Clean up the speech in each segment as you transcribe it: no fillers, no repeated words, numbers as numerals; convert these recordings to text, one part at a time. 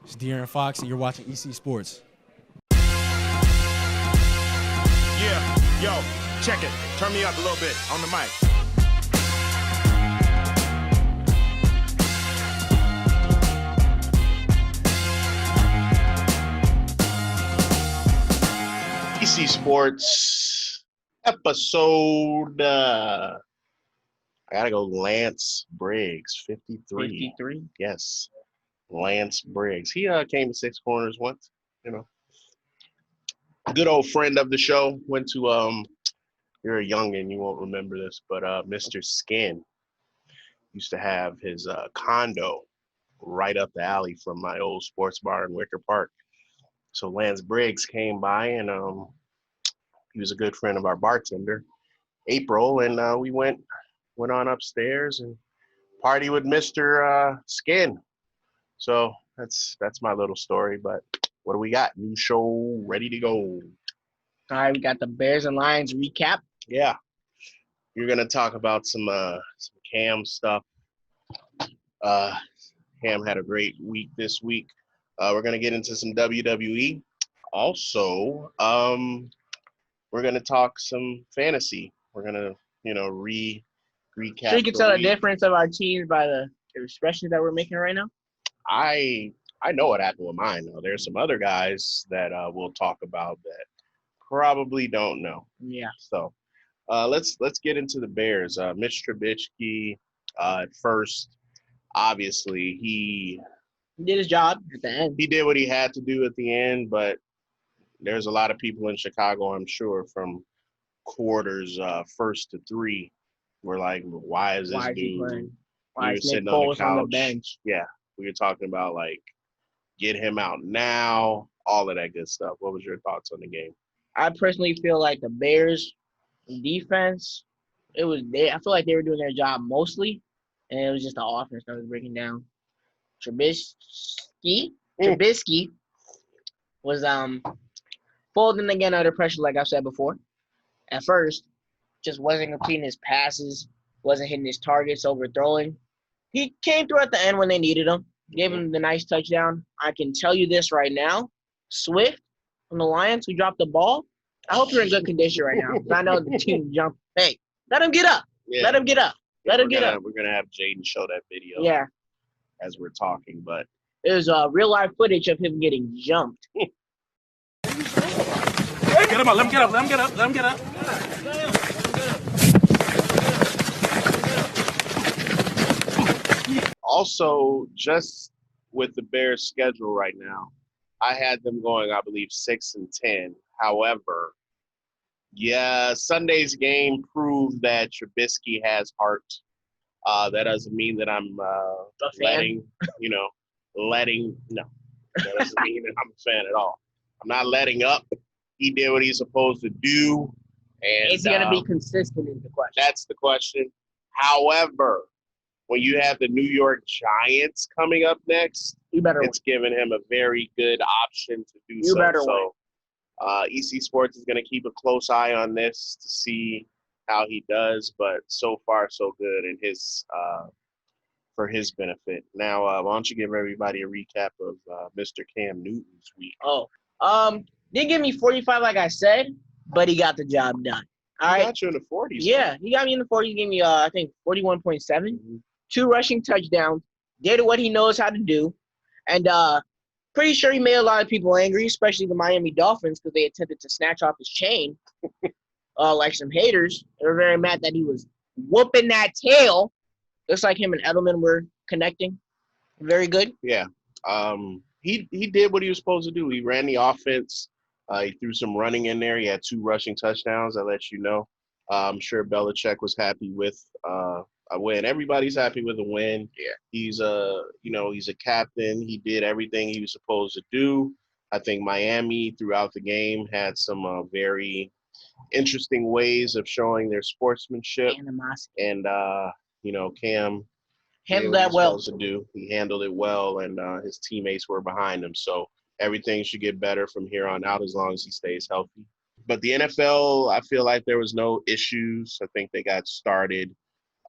It's De'Aaron Fox, and you're watching EC Sports. Yeah, yo, check it. Turn me up a little bit on the mic. ECSports episode. I gotta go. Lance Briggs, 53. 53? Yes, Lance Briggs. He came to Six Corners once. You know, good old friend of the show. Went to You're a youngin', you won't remember this, but Mr. Skin used to have his condo right up the alley from my old sports bar in Wicker Park. So Lance Briggs came by, and he was a good friend of our bartender, April, and we went on upstairs and party with Mr. Skin. So that's my little story. But what do we got? New show ready to go. All right, we got the Bears and Lions recap. Yeah, you're gonna talk about some Cam stuff. Cam had a great week this week. We're gonna get into some WWE. Also, we're gonna talk some fantasy. We're gonna, recap. Sure, you can tell the difference of our teams by the expressions that we're making right now. I know what happened with mine. Though there's some other guys that we'll talk about that probably don't know. Yeah. So let's get into the Bears. Mitch Trubisky, at first, obviously he did his job at the end. He did what he had to do at the end, but there's a lot of people in Chicago, I'm sure, from quarters first to three, were like, why is this dude? Why is Nick Foles on the bench? Yeah, we were talking about, like, get him out now, all of that good stuff. What was your thoughts on the game? I personally feel like the Bears defense, I feel like they were doing their job mostly, and it was just the offense that was breaking down. Trubisky was folding again under pressure, like I've said before. At first, just wasn't completing his passes, wasn't hitting his targets, overthrowing. He came through at the end when they needed him, gave him the nice touchdown. I can tell you this right now, Swift from the Lions, who dropped the ball, I hope you're in good condition right now. I know the team jumped. Hey, let him get up. Yeah. Let him get up. Let him get up. We're going to have Jaden show that video as we're talking, but there's real-life footage of him getting jumped. Get him up. Let him get up. Let him get up. Let him get up. Also, just with the Bears' schedule right now, I had them going, I believe, 6-10. However, Sunday's game proved that Trubisky has heart. That doesn't mean that I'm letting. No, that doesn't mean that I'm a fan at all. I'm not letting up. He did what he's supposed to do. And is he going to be consistent is the question. That's the question. However, when you have the New York Giants coming up next, it's giving him a very good option to do so. So ECSports is going to keep a close eye on this to see how he does, but so far so good in his for his benefit. Now, why don't you give everybody a recap of Mr. Cam Newton's week? Didn't give me 45 like I said, but he got the job done. He got you in the 40s. Yeah, man. he got me in the 40s. He gave me, I think, 41.7. 2 rushing touchdowns. Did what he knows how to do. And pretty sure he made a lot of people angry, especially the Miami Dolphins, because they attempted to snatch off his chain like some haters. They were very mad that he was whooping that tail. Looks like him and Edelman were connecting. Very good. Yeah. He did what he was supposed to do. He ran the offense. He threw some running in there. He had 2 rushing touchdowns. I'll let you know. I'm sure Belichick was happy with a win. Everybody's happy with a win. Yeah. He's a captain. He did everything he was supposed to do. I think Miami throughout the game had some very interesting ways of showing their sportsmanship. Animosity. And Cam handled that well. He handled it well, and his teammates were behind him. So everything should get better from here on out as long as he stays healthy. But the NFL, I feel like there was no issues. I think they got started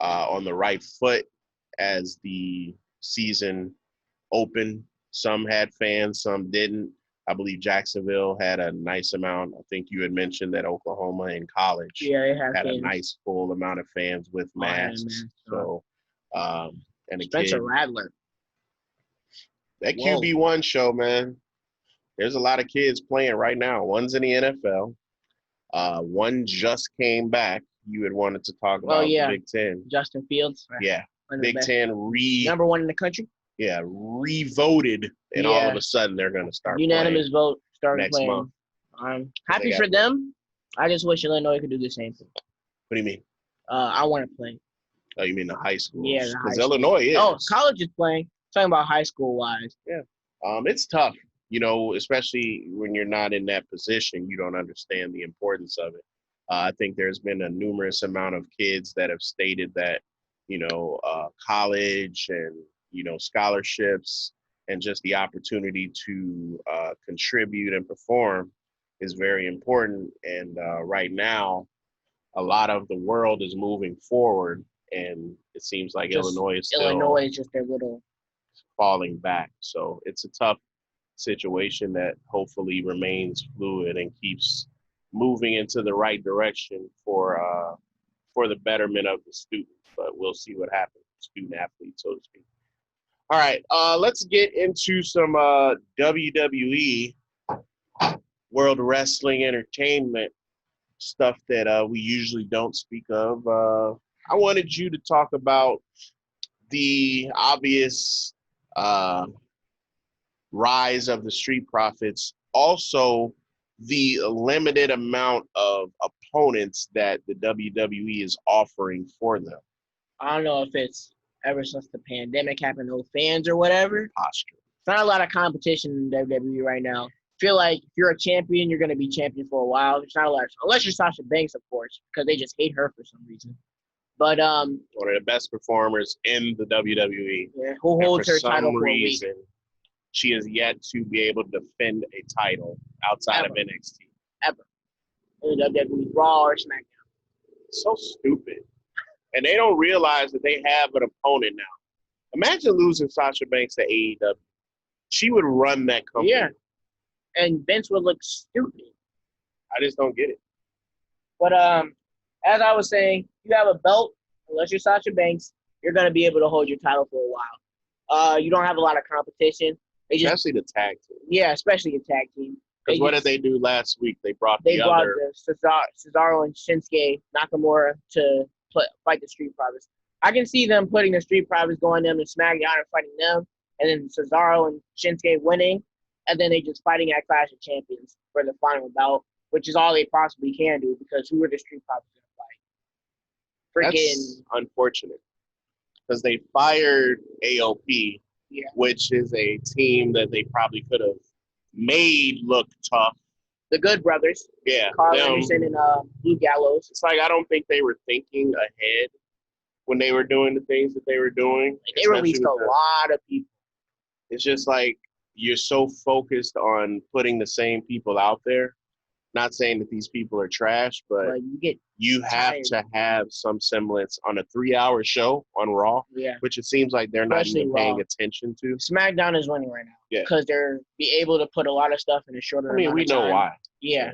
on the right foot as the season opened. Some had fans, some didn't. I believe Jacksonville had a nice amount. I think you had mentioned that Oklahoma in college it has had a fans. nice full amount of fans with masks. man. So, and a Spencer kid, Rattler. that Whoa. QB1 show, man. There's a lot of kids playing right now. One's in the NFL. One just came back. You had wanted to talk about the Big Ten. Justin Fields. Yeah. Big Ten number one in the country. Yeah, re-voted, and all of a sudden they're going to start unanimous vote starting next playing. month. I'm happy for them. I just wish Illinois could do the same thing. What do you mean? I want to play. Oh, you mean the high school? Yeah, because Illinois is. Oh, college is playing. Talking about high school wise. Yeah. It's tough, you know, especially when you're not in that position. You don't understand the importance of it. I think there's been a numerous amount of kids that have stated that, you know, college and, you know, scholarships and just the opportunity to contribute and perform is very important. And right now, a lot of the world is moving forward, and it seems like Illinois is just their little falling back. So it's a tough situation that hopefully remains fluid and keeps moving into the right direction for the betterment of the student. But we'll see what happens, student athlete, so to speak. All right, let's get into some WWE, World Wrestling Entertainment stuff that we usually don't speak of. I wanted you to talk about the obvious rise of the Street Profits, also the limited amount of opponents that the WWE is offering for them. I don't know if it's ever since the pandemic happened, no fans or whatever. Posture. It's not a lot of competition in WWE right now. I feel like if you're a champion, you're going to be champion for a while. There's not a lot, unless you're Sasha Banks, of course, because they just hate her for some reason. But one of the best performers in the WWE. Yeah, who holds her title for a week. She has yet to be able to defend a title outside of NXT. Ever. In the WWE, Raw or SmackDown. So stupid. And they don't realize that they have an opponent now. Imagine losing Sasha Banks to AEW. She would run that company. Yeah. And Vince would look stupid. I just don't get it. But as I was saying, you have a belt. Unless you're Sasha Banks, you're going to be able to hold your title for a while. You don't have a lot of competition. Especially the tag team. Yeah, especially the tag team. Because what did they do last week? They brought Cesaro and Shinsuke Nakamura to fight the Street Profits. I can see them putting the Street Profits going them and SmackDown and fighting them, and then Cesaro and Shinsuke winning, and then they just fighting at Clash of Champions for the final bout, which is all they possibly can do because who are the Street Profits going to fight? That's unfortunate because they fired AOP, which is a team that they probably could have made look tough. The Good Brothers. Yeah. Carl Anderson and Blue Gallows. It's like I don't think they were thinking ahead when they were doing the things that they were doing. They released a lot of people. It's just like you're so focused on putting the same people out there. Not saying that these people are trash, but you have to have some semblance on a 3-hour show on Raw, which it seems like they're not even paying attention to. SmackDown is winning right now because they're be able to put a lot of stuff in a shorter amount of time. We know why. Yeah.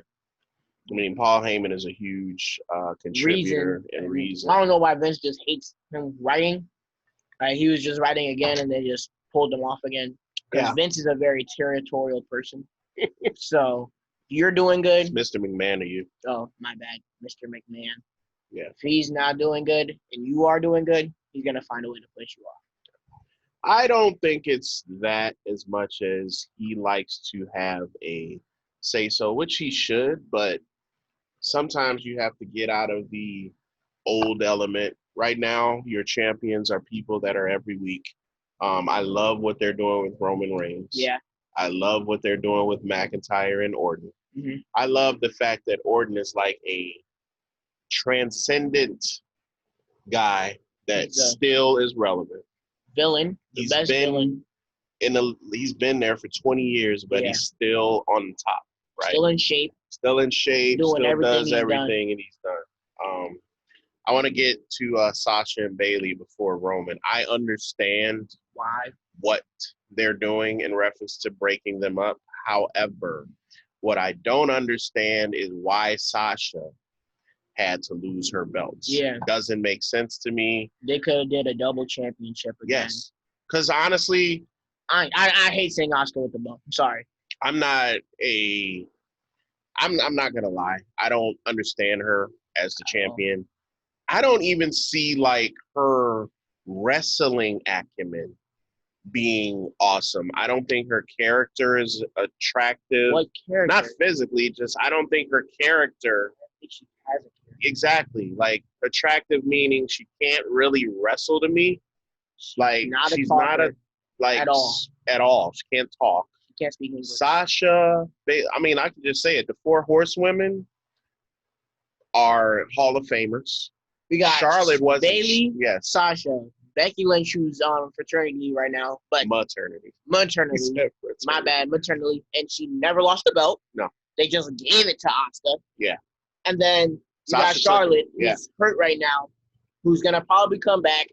I mean, Paul Heyman is a huge contributor and reason. I don't know why Vince just hates him writing. He was just writing again, and they just pulled him off again. Because Vince is a very territorial person. So you're doing good. It's Mr. McMahon to you. Oh, my bad, Mr. McMahon. Yeah. If he's not doing good and you are doing good, he's going to find a way to push you off. I don't think it's that as much as he likes to have a say-so, which he should, but sometimes you have to get out of the old element. Right now, your champions are people that are every week. I love what they're doing with Roman Reigns. Yeah. I love what they're doing with McIntyre and Orton. Mm-hmm. I love the fact that Orton is like a transcendent guy that still is relevant. Villain. He's been there for 20 years, but he's still on top, right? Still in shape. Doing still does everything, and he's done. I want to get to Sasha and Bayley before Roman. I understand why what they're doing in reference to breaking them up. However, what I don't understand is why Sasha had to lose her belts. Yeah. Doesn't make sense to me. They could have did a double championship again. Yes. Because honestly, I hate saying Oscar with the belt. I'm sorry. I'm not gonna lie. I don't understand her as the champion. I don't even see like her wrestling acumen being awesome. I don't think her character is attractive. What character? Not physically, just I don't think her character. I think she has a character. Exactly. Like attractive meaning she can't really wrestle to me. Like she's not a like at all. At all. She can't talk. She can't speak English. Sasha, I mean, I can just say it. The 4 horsewomen are Hall of Famers. We got Charlotte was Bailey, yes. Sasha, Becky Lynch, who's on fraternity right now, but maternity. My bad, maternity, and she never lost the belt. No, they just gave it to Asuka. Yeah, and then you got Charlotte, who's hurt right now, who's gonna probably come back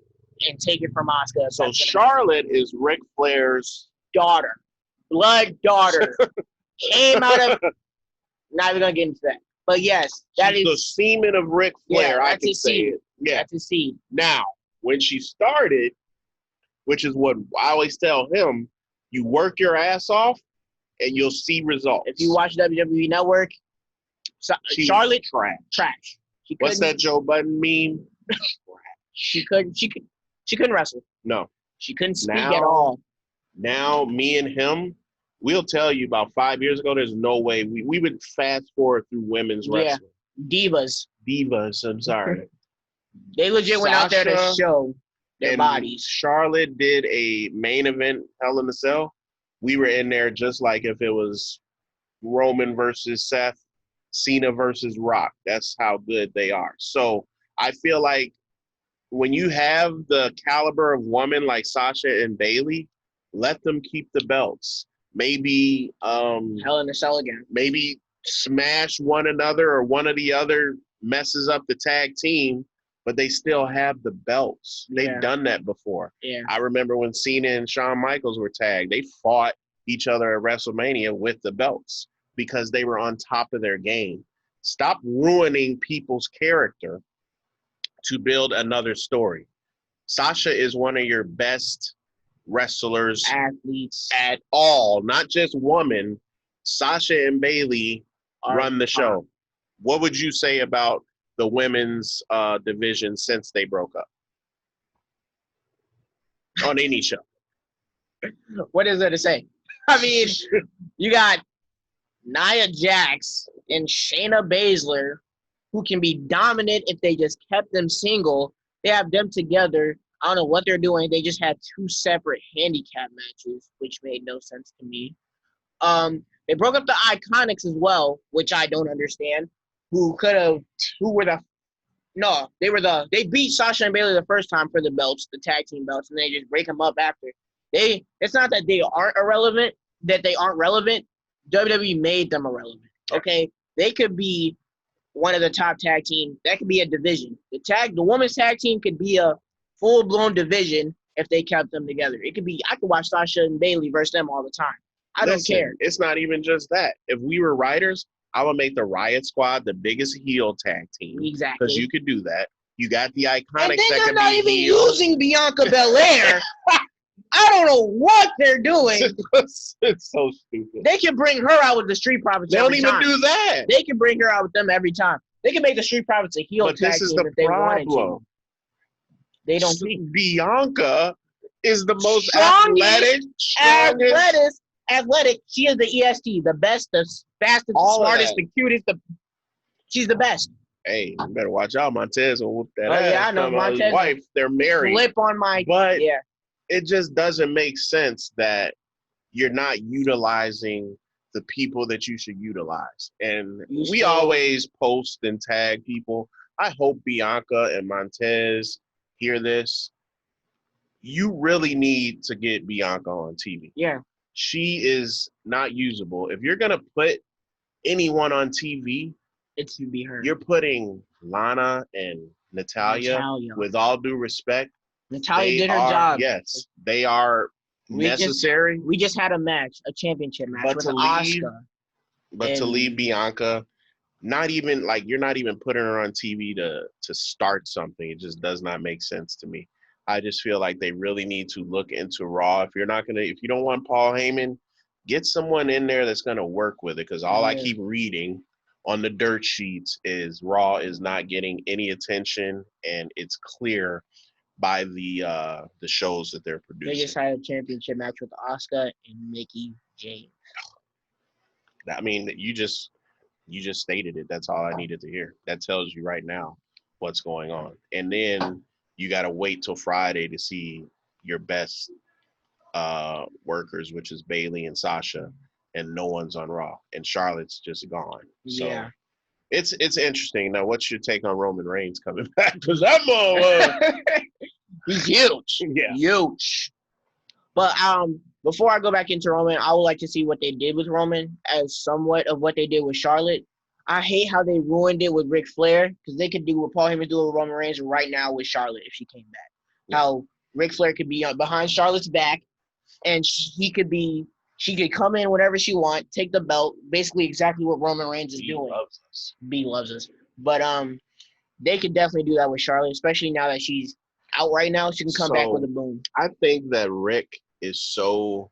and take it from Asuka. So Charlotte is Ric Flair's daughter, blood daughter, came out of. Not even gonna get into that. But yes, that is the semen of Ric Flair. I can say it. Yeah, that's a seed. Now, when she started, which is what I always tell him, you work your ass off, and you'll see results. If you watch WWE Network, Charlotte trash. What's that Joe Budden meme? She couldn't wrestle. No, she couldn't speak at all. Now, me and him. We'll tell you about 5 years ago, there's no way. We would fast forward through women's wrestling. Divas, I'm sorry. They legit went out there to show their bodies. Charlotte did a main event, Hell in a Cell. We were in there just like if it was Roman versus Seth, Cena versus Rock. That's how good they are. So I feel like when you have the caliber of woman like Sasha and Bailey, let them keep the belts. Maybe Hell in a Cell again. Maybe smash one another or one of the other messes up the tag team, but they still have the belts. They've done that before. Yeah. I remember when Cena and Shawn Michaels were tagged, they fought each other at WrestleMania with the belts because they were on top of their game. Stop ruining people's character to build another story. Sasha is one of your best wrestlers, athletes at all, not just women. Sasha and Bailey run the show. What would you say about the women's division since they broke up? On any show. What is there to say? I mean, you got Nia Jax and Shayna Baszler, who can be dominant if they just kept them single. They have them together. I don't know what they're doing. They just had 2 separate handicap matches, which made no sense to me. They broke up the Iconics as well, which I don't understand. They beat Sasha and Bailey the first time for the belts, the tag team belts, and they just break them up after. It's not that they aren't irrelevant, that they aren't relevant. WWE made them irrelevant. Okay, they could be one of the top tag teams. That could be a division. The women's tag team could be a full-blown division if they kept them together. I could watch Sasha and Bailey versus them all the time. I don't care. It's not even just that. If we were writers, I would make the Riot Squad the biggest heel tag team. Exactly. Because you could do that. You got the Iconics and that they're could not be even heels. using Bianca Belair. I don't know what they're doing. It's so stupid. They can bring her out with the Street Profits. They don't even do that. They can bring her out with them every time. They can make the Street Profits a heel tag team if they wanted to. They don't. Bianca is the most athletic. She is the EST, the best, the fastest, the smartest, the cutest. She's the best. Hey, you better watch out. Montez will whoop that ass. Yeah, I know. Montez, wife, they're married. Flip on my. But it just doesn't make sense that you're not utilizing the people that you should utilize. And we always post and tag people. I hope Bianca and Montez hear this. You really need to get Bianca on TV. Yeah. She is not usable. If you're going to put anyone on TV, it should be her. You're putting Lana and Natalya. With all due respect. Natalya did her job. Yes. They are necessary. We just had a championship match But with to leave- Asuka. But to And- leave Bianca, not even like you're not even putting her on TV to start something. It just does not make sense to me. I just feel like they really need to look into Raw. If you don't want Paul Heyman, get someone in there that's gonna work with it. Because all I keep reading on the dirt sheets is Raw is not getting any attention, and it's clear by the shows that they're They producing. just had a championship match with Asuka and Mickey James. I mean, you just stated it. That's all I needed to hear. That tells you right now what's going on. And then you got to wait till Friday to see your best workers, which is Bailey and Sasha, and no one's on Raw. And Charlotte's just gone. So Yeah. it's interesting. Now, what's your take on Roman Reigns coming back? Because I'm all He's huge. yeah. Huge. But before I go back into Roman, I would like to see what they did with Roman as somewhat of what they did with Charlotte. I hate how they ruined it with Ric Flair because they could do what Paul Heyman's doing with Roman Reigns right now with Charlotte if she came back. Yeah. How Ric Flair could be behind Charlotte's back, and she could come in whenever she wants, take the belt, basically exactly what Roman Reigns is doing. Loves us. B loves us, but they could definitely do that with Charlotte, especially now that she's out right now. She can come back with a boom. I think that Rick is so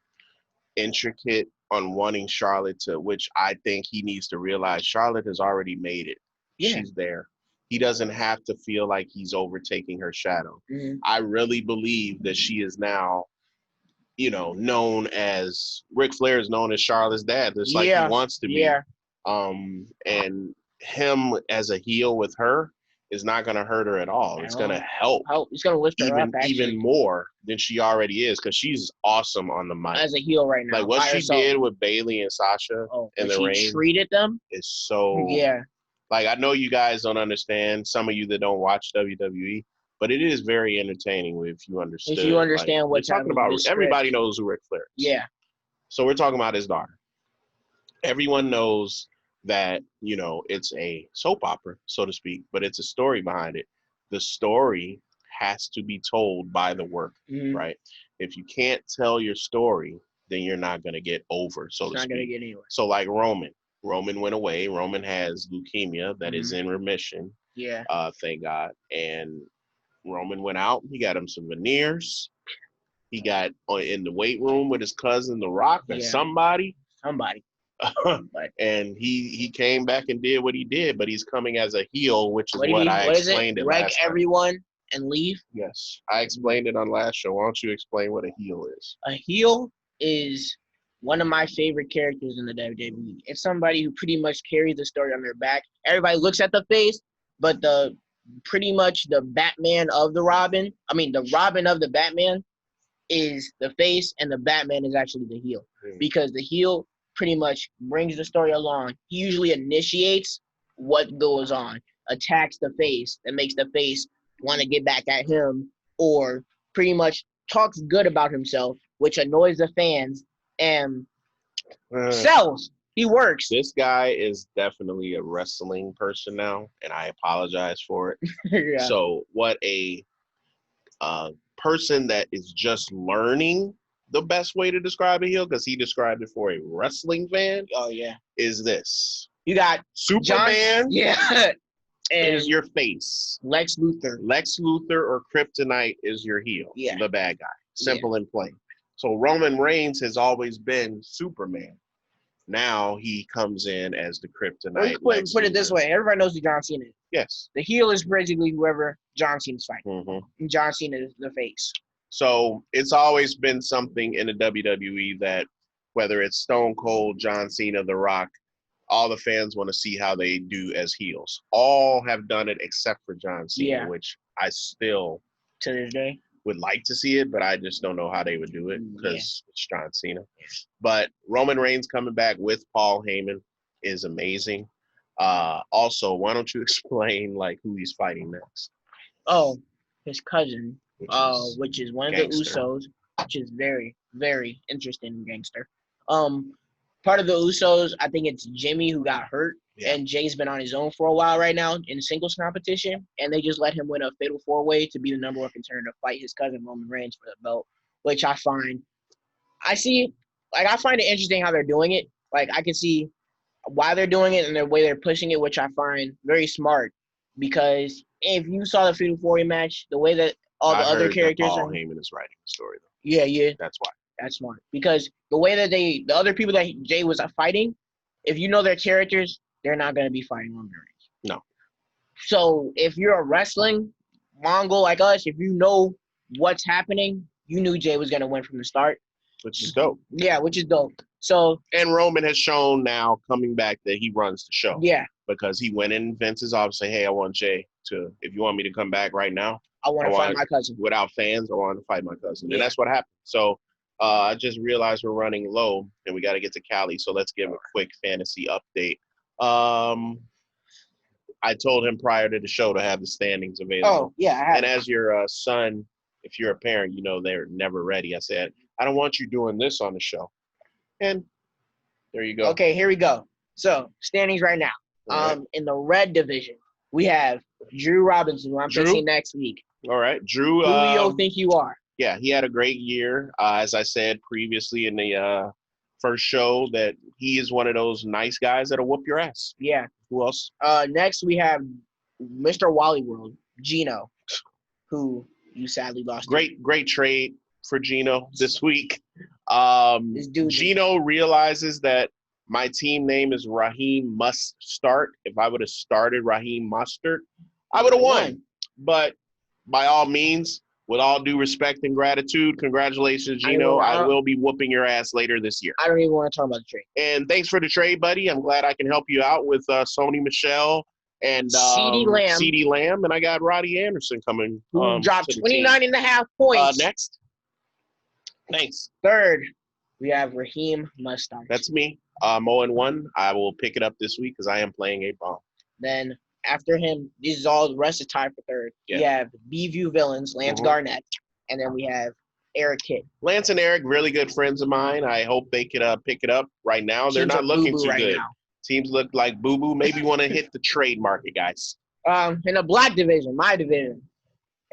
intricate on wanting Charlotte to, which I think he needs to realize Charlotte has already made it. Yeah. She's there. He doesn't have to feel like he's overtaking her shadow. Mm-hmm. I really believe that she is now, known as Ric Flair is known as Charlotte's dad. That's like he wants to be. Yeah. And him as a heel with her is not going to hurt her at all. It's going to help. It's going to lift her up, actually. Even more than she already is, because she's awesome on the mic. As a heel right now. Like what she did with Bailey and Sasha in the ring. She treated them. Is so. Yeah. Like, I know you guys don't understand, some of you that don't watch WWE, but it is very entertaining if you understand. If you understand what we're talking about, everybody knows who Ric Flair is. Yeah. So we're talking about his daughter. Everyone knows that, it's a soap opera, so to speak, but it's a story behind it. The story has to be told by the work, right? If you can't tell your story, then you're not going to get over, so to speak. Not going to get anywhere. So like Roman went away. Roman has leukemia that is in remission. Yeah. Thank God. And Roman went out. He got him some veneers. He got in the weight room with his cousin, The Rock, or somebody. And he came back and did what he did, but he's coming as a heel, which is what I explained it last time. Wreck everyone and leave? Yes. I explained it on last show. Why don't you explain what a heel is? A heel is one of my favorite characters in the WWE. It's somebody who pretty much carries the story on their back. Everybody looks at the face, but pretty much the Batman of the Robin, the Robin of the Batman is the face, and the Batman is actually the heel. Because the heel pretty much brings the story along. He usually initiates what goes on, attacks the face, and makes the face want to get back at him, or pretty much talks good about himself, which annoys the fans and sells. He works. This guy is definitely a wrestling person now, and I apologize for it. Yeah. So what a person that is just learning the best way to describe a heel, because he described it for a wrestling fan. Oh, yeah. Is this. You got Superman. Yeah. And is your face. Lex Luthor. Lex Luthor or Kryptonite is your heel. Yeah. The bad guy. Simple and plain. So Roman Reigns has always been Superman. Now he comes in as the Kryptonite. Put it this way. Everybody knows who John Cena is. Yes. The heel is basically whoever John Cena's fighting. Mm-hmm. And John Cena is the face. So it's always been something in the WWE that whether it's Stone Cold, John Cena, The Rock, all the fans want to see how they do as heels. All have done it except for John Cena, which I still to this day would like to see it, but I just don't know how they would do it because it's John Cena. But Roman Reigns coming back with Paul Heyman is amazing. Also, why don't you explain who he's fighting next? Oh, his cousin, which is one gangster. Of the Usos, which is very, very interesting gangster. Part of the Usos, I think it's Jimmy who got hurt, and Jay's been on his own for a while right now in singles competition, and they just let him win a fatal four-way to be the number one contender to fight his cousin Roman Reigns for the belt, which I find I see, like, I find it interesting how they're doing it. Like, I can see why they're doing it and the way they're pushing it, which I find very smart. Because if you saw the Fatal 4 match, the way that all the I other heard characters that Paul are, Heyman is writing the story, though. yeah, That's why. that's smart. Because the way that the other people that Jay was fighting, if you know their characters, they're not going to be fighting on the ring. No. So if you're a wrestling Mongol like us, if you know what's happening, you knew Jay was going to win from the start. Which is dope. Yeah, which is dope. So And Roman has shown now coming back that he runs the show. yeah, Because he went in Vince's office and said, hey, I want Jay to, if you want me to come back right now, I want to fight my cousin. without fans, I want to fight my cousin. Yeah. And that's what happened. So I just realized we're running low and we got to get to Cali. So let's give a quick fantasy update. I told him prior to the show to have the standings available. Oh, yeah, I have. And as your son, if you're a parent, you know they're never ready. I said, I don't want you doing this on the show. And there you go. Okay, here we go. So, standings right now. All right. In the red division, we have Drew Robinson, who I'm Drew? facing next week. All right. Drew. Who do you think you are? Yeah, he had a great year. As I said previously in the first show, that he is one of those nice guys that'll whoop your ass. Yeah. Who else? Next, we have Mr. Wally World, Gino, who you sadly lost. Great trade for Gino this week. This dude. Gino realizes that my team name is Raheem Must Start. If I would have started Raheem Mustard, I would have won. But by all means, with all due respect and gratitude, congratulations, Gino. I will be whooping your ass later this year. I don't even want to talk about the trade. And thanks for the trade, buddy. I'm glad I can help you out with Sony Michelle and CeeDee Lamb. And I got Roddy Anderson coming. Who dropped 29.5 points. Next. Thanks. Third, we have Raheem Mustard. That's me. 0-1. I will pick it up this week because I am playing a bomb. Then after him, this is all the rest is tied for third. Yeah. We have B-View Villains, Lance Garnett, and then we have Eric Kidd. Lance and Eric, really good friends of mine. I hope they could pick it up right now. They're Teams not are looking boo-boo too right good. now. Teams look like boo-boo. Maybe want to hit the trade market, guys. In the black division, my division,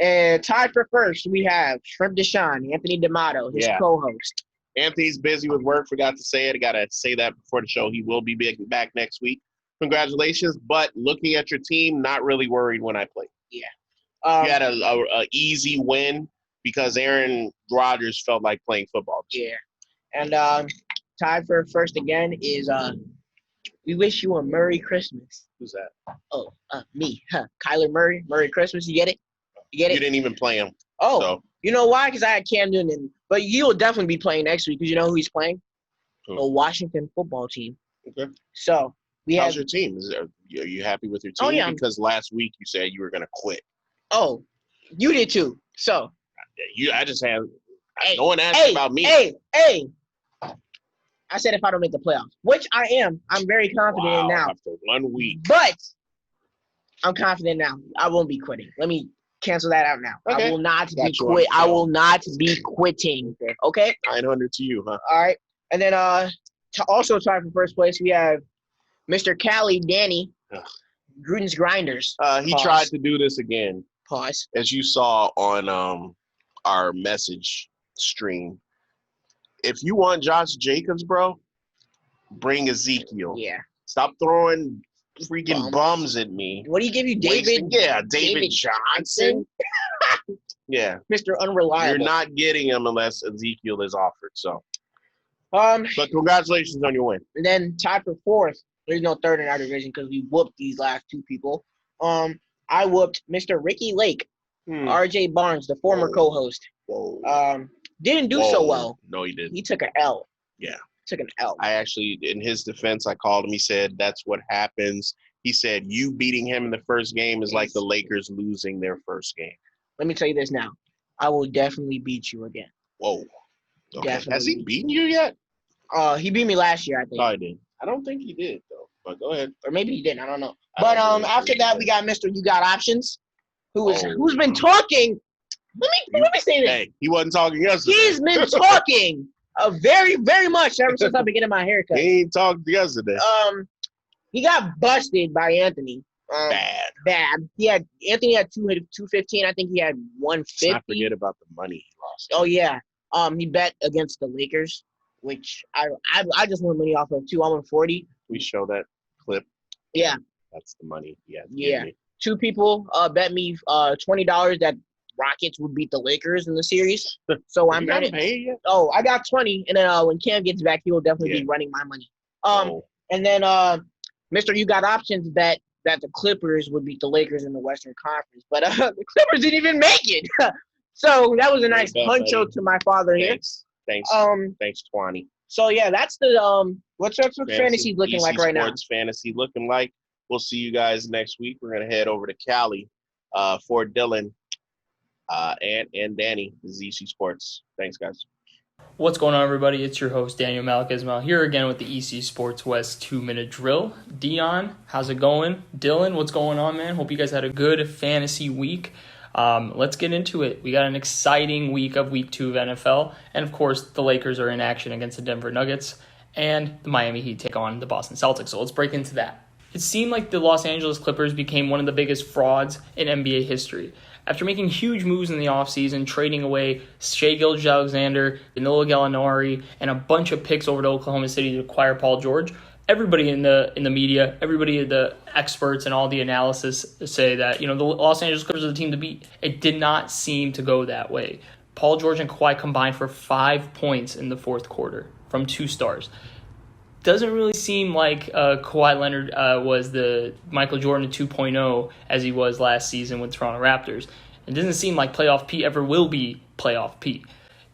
and tied for first, we have Shrimp Deshaun, Anthony D'Amato, his co-host. Anthony's busy with work. Forgot to say it. I got to say that before the show. He will be back next week. Congratulations. But looking at your team, not really worried when I play. Yeah. You had a easy win because Aaron Rodgers felt like playing football. Yeah. And tied for first again is we wish you a Merry Christmas. Who's that? Oh, me. Kyler Murray. Merry Christmas. You get it? You get it? You didn't even play him. Oh, so. You know why? Because I had Cam Newton. But you'll definitely be playing next week because you know who he's playing? Who? The Washington football team. Okay. So how's your team? Are you happy with your team? Oh, yeah. Because last week you said you were going to quit. Oh, you did too. So. I just have Hey, no one asked about me. Hey. I said if I don't make the playoffs, which I am. I'm very confident in now. After 1 week. But I'm confident now. I won't be quitting. Let me cancel that out now. Okay. I will not be quit. I will not be quitting. Okay? 900 to you, huh? All right. And then also tied for first place, we have Mr. Cali Danny, Gruden's Grinders. He tried to do this again. Pause. As you saw on our message stream. If you want Josh Jacobs, bro, bring Ezekiel. Yeah. Stop throwing freaking bums at me. What do you give you, David? David Johnson. Yeah. Mr. Unreliable. You're not getting him unless Ezekiel is offered. So. But congratulations on your win. And then tied for fourth. There's no third in our division because we whooped these last two people. I whooped Mr. Ricky Lake, RJ Barnes, the former co-host. Whoa. Didn't do so well. No, he didn't. He took an L. Yeah. Took an L. I actually, in his defense, I called him. He said, that's what happens. He said, you beating him in the first game is like the Lakers losing their first game. Let me tell you this now. I will definitely beat you again. Whoa. Okay. Definitely. Has he beaten you yet? He beat me last year, I think. No, I didn't. I don't think he did, though. But go ahead. Or maybe he didn't. I don't know. But after that, we got Mr. You Got Options, who's been talking. Let me say this. Hey, he wasn't talking yesterday. He's been talking very, very much ever since I've been getting my haircut. He ain't talked yesterday. He got busted by Anthony. Bad. Anthony had 215. I think he had 150. Let's not forget about the money he lost. Oh yeah. He bet against the Lakers, which I just won money off of too. I'm on 40. We show that clip. Yeah. That's the money. Yeah. Yeah. Two people bet me $20 that Rockets would beat the Lakers in the series. So I'm not running. paid yet? Oh, I got 20, and then when Cam gets back, he will definitely be running my money. And then Mr. You Got Options bet that the Clippers would beat the Lakers in the Western Conference, but the Clippers didn't even make it. So that was a nice punch-out to my father here. Thanks, 20. So yeah, that's the what's fantasy looking like right now. Sports fantasy looking like. We'll see you guys next week. We're gonna head over to Cali for Dylan and Danny. This is EC Sports. Thanks, guys. What's going on, everybody? It's your host, Daniel Malakismal, here again with the EC Sports West 2-minute drill. Dion, how's it going? Dylan, what's going on, man? Hope you guys had a good fantasy week. Let's get into it. We got an exciting week of week 2 of NFL. And, of course, the Lakers are in action against the Denver Nuggets. And the Miami Heat take on the Boston Celtics. So let's break into that. It seemed like the Los Angeles Clippers became one of the biggest frauds in NBA history. After making huge moves in the offseason, trading away Shai Gilgeous-Alexander, Danilo Gallinari, and a bunch of picks over to Oklahoma City to acquire Paul George, everybody in the media, everybody, the experts and all the analysis say that, the Los Angeles Clippers are the team to beat. It did not seem to go that way. Paul George and Kawhi combined for 5 points in the fourth quarter from 2 stars. Doesn't really seem like Kawhi Leonard was the Michael Jordan 2.0 as he was last season with Toronto Raptors. It doesn't seem like playoff P ever will be playoff P.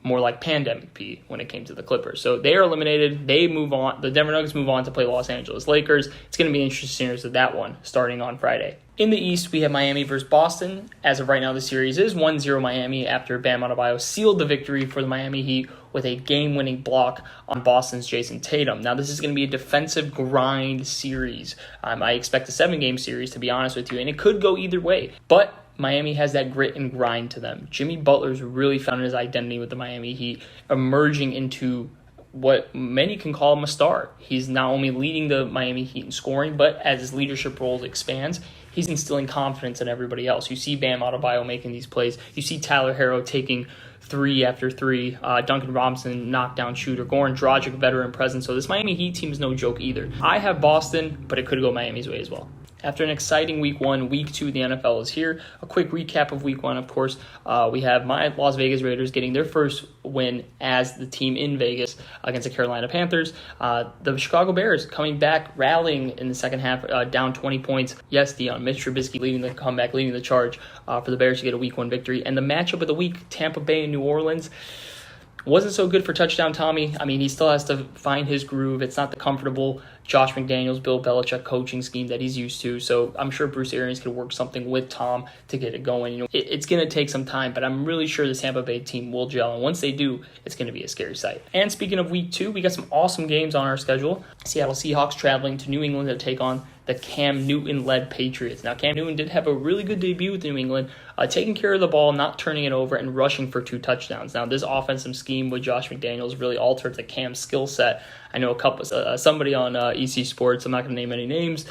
More like pandemic P when it came to the Clippers. So they are eliminated. They move on. The Denver Nuggets move on to play Los Angeles Lakers. It's going to be an interesting series of that one starting on Friday. In the East, we have Miami versus Boston. As of right now, the series is 1-0 Miami after Bam Adebayo sealed the victory for the Miami Heat with a game-winning block on Boston's Jason Tatum. Now, this is going to be a defensive grind series. I expect a 7-game series, to be honest with you, and it could go either way. But Miami has that grit and grind to them. Jimmy Butler's really found his identity with the Miami Heat, emerging into what many can call him a star. He's not only leading the Miami Heat in scoring, but as his leadership role expands, he's instilling confidence in everybody else. You see Bam Adebayo making these plays. You see Tyler Herro taking 3 after 3. Duncan Robinson, knockdown shooter. Goran Dragic, veteran presence. So this Miami Heat team is no joke either. I have Boston, but it could go Miami's way as well. After an exciting week 1, week 2 of the NFL is here. A quick recap of week 1, of course. We have my Las Vegas Raiders getting their first win as the team in Vegas against the Carolina Panthers. The Chicago Bears coming back, rallying in the second half, down 20 points. Yes, Dion, Mitch Trubisky leading the comeback, leading the charge for the Bears to get a week 1 victory. And the matchup of the week, Tampa Bay and New Orleans, wasn't so good for Touchdown Tommy. I mean, he still has to find his groove. It's not the comfortable Josh McDaniels, Bill Belichick coaching scheme that he's used to. So I'm sure Bruce Arians could work something with Tom to get it going. It's going to take some time, but I'm really sure the Tampa Bay team will gel. And once they do, it's going to be a scary sight. And speaking of week 2, we got some awesome games on our schedule. Seattle Seahawks traveling to New England to take on the Cam Newton-led Patriots. Now, Cam Newton did have a really good debut with New England, taking care of the ball, not turning it over, and rushing for 2 touchdowns. Now, this offensive scheme with Josh McDaniels really altered the Cam skill set. I know somebody on EC Sports, I'm not going to name any names,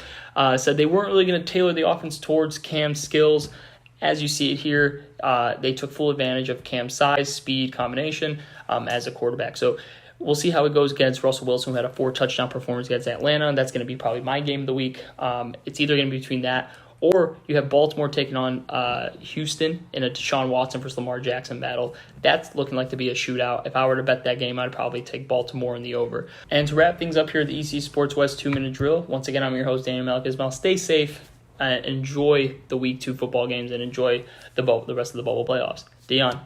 said they weren't really going to tailor the offense towards Cam's skills. As you see it here, they took full advantage of Cam's size, speed, combination as a quarterback. So we'll see how it goes against Russell Wilson, who had a 4-touchdown performance against Atlanta. That's going to be probably my game of the week. It's either going to be between that or you have Baltimore taking on Houston in a Deshaun Watson versus Lamar Jackson battle. That's looking like to be a shootout. If I were to bet that game, I'd probably take Baltimore in the over. And to wrap things up here at the EC Sports West 2-minute drill, once again, I'm your host, Daniel Malakismal. Stay safe, enjoy the week 2 football games, and enjoy the rest of the bubble playoffs. Dion.